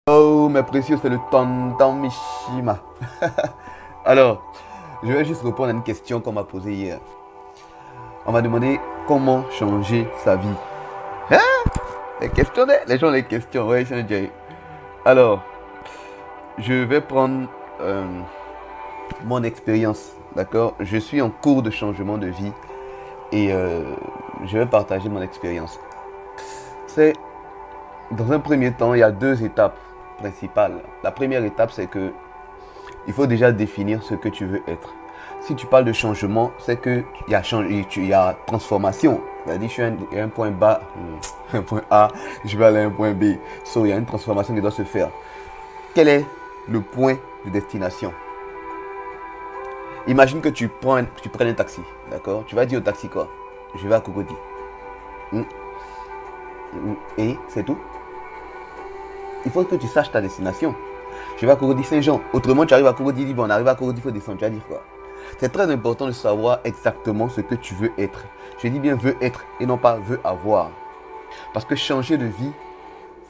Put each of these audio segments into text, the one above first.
Oh, mes précieux, c'est le tonton Mishima. Alors, je vais juste répondre à une question qu'on m'a posée hier. On m'a demandé comment changer sa vie. Hein? Les questions, les gens, les questions, ouais, c'est déjà. Alors, je vais prendre mon expérience, d'accord? Je suis en cours de changement de vie et je vais partager mon expérience. C'est, dans un premier temps, il y a deux étapes principales. La première étape, c'est que il faut déjà définir ce que tu veux être. Si tu parles de changement, c'est qu'il y a transformation. C'est-à-dire, il y a un point bas, un point A, je vais aller à un point B. So, il y a une transformation qui doit se faire. Quel est le point de destination? Imagine que tu prennes un taxi, d'accord? Tu vas dire au taxi quoi? Je vais à Cocody. Et c'est tout. Il faut que tu saches ta destination. Je vais à Cocody Saint-Jean. Autrement, tu arrives à Cocody, bon, on arrive à Cocody, il faut descendre. Tu vas dire quoi? C'est très important de savoir exactement ce que tu veux être. Je dis bien veux être et non pas veux avoir. Parce que changer de vie,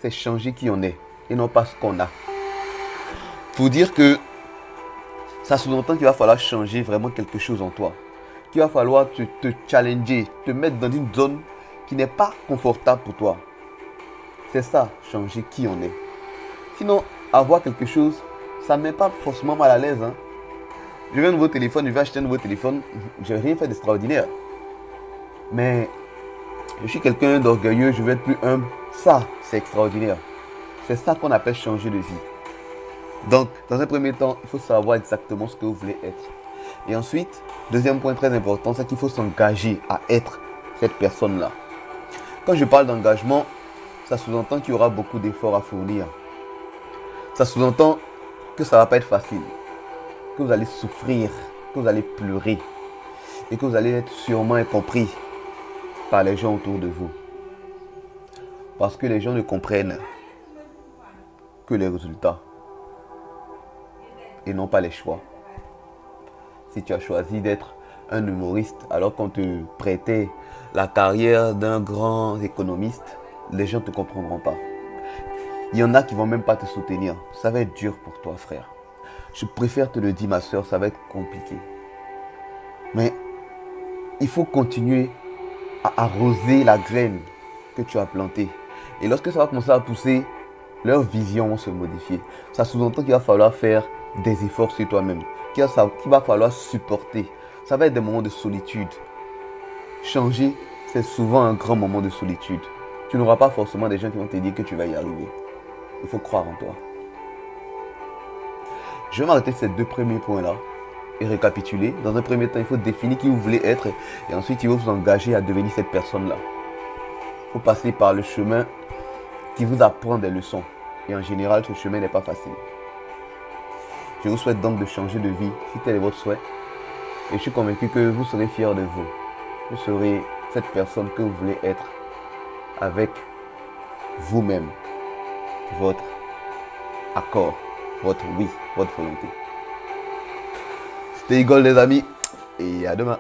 c'est changer qui on est et non pas ce qu'on a. Faut dire que ça sous-entend qu'il va falloir changer vraiment quelque chose en toi. Qu'il va falloir te challenger, te mettre dans une zone qui n'est pas confortable pour toi. C'est ça, changer qui on est. Sinon, avoir quelque chose, ça ne met pas forcément mal à l'aise. Hein. Je veux un nouveau téléphone, je vais acheter un nouveau téléphone. Je n'ai rien fait d'extraordinaire. Mais je suis quelqu'un d'orgueilleux, je vais être plus humble. Ça, c'est extraordinaire. C'est ça qu'on appelle changer de vie. Donc, dans un premier temps, il faut savoir exactement ce que vous voulez être. Et ensuite, deuxième point très important, c'est qu'il faut s'engager à être cette personne-là. Quand je parle d'engagement, ça sous-entend qu'il y aura beaucoup d'efforts à fournir. Ça sous-entend que ça ne va pas être facile, que vous allez souffrir, que vous allez pleurer et que vous allez être sûrement incompris par les gens autour de vous. Parce que les gens ne comprennent que les résultats et non pas les choix. Si tu as choisi d'être un humoriste alors qu'on te prêtait la carrière d'un grand économiste, les gens ne te comprendront pas. Il y en a qui ne vont même pas te soutenir. Ça va être dur pour toi, frère. Je préfère te le dire, ma soeur, ça va être compliqué. Mais il faut continuer à arroser la graine que tu as plantée. Et lorsque ça va commencer à pousser, leurs visions vont se modifier. Ça sous-entend qu'il va falloir faire des efforts sur toi-même. Qu'il va falloir supporter. Ça va être des moments de solitude. Changer, c'est souvent un grand moment de solitude. Tu n'auras pas forcément des gens qui vont te dire que tu vas y arriver. Il faut croire en toi. Je vais m'arrêter ces deux premiers points-là et récapituler. Dans un premier temps, il faut définir qui vous voulez être et ensuite, il faut vous engager à devenir cette personne-là. Il faut passer par le chemin qui vous apprend des leçons. Et en général, ce chemin n'est pas facile. Je vous souhaite donc de changer de vie si tel est votre souhait. Et je suis convaincu que vous serez fiers de vous. Vous serez cette personne que vous voulez être avec vous-même. Votre accord, votre oui, votre volonté. C'était Igor les amis et à demain.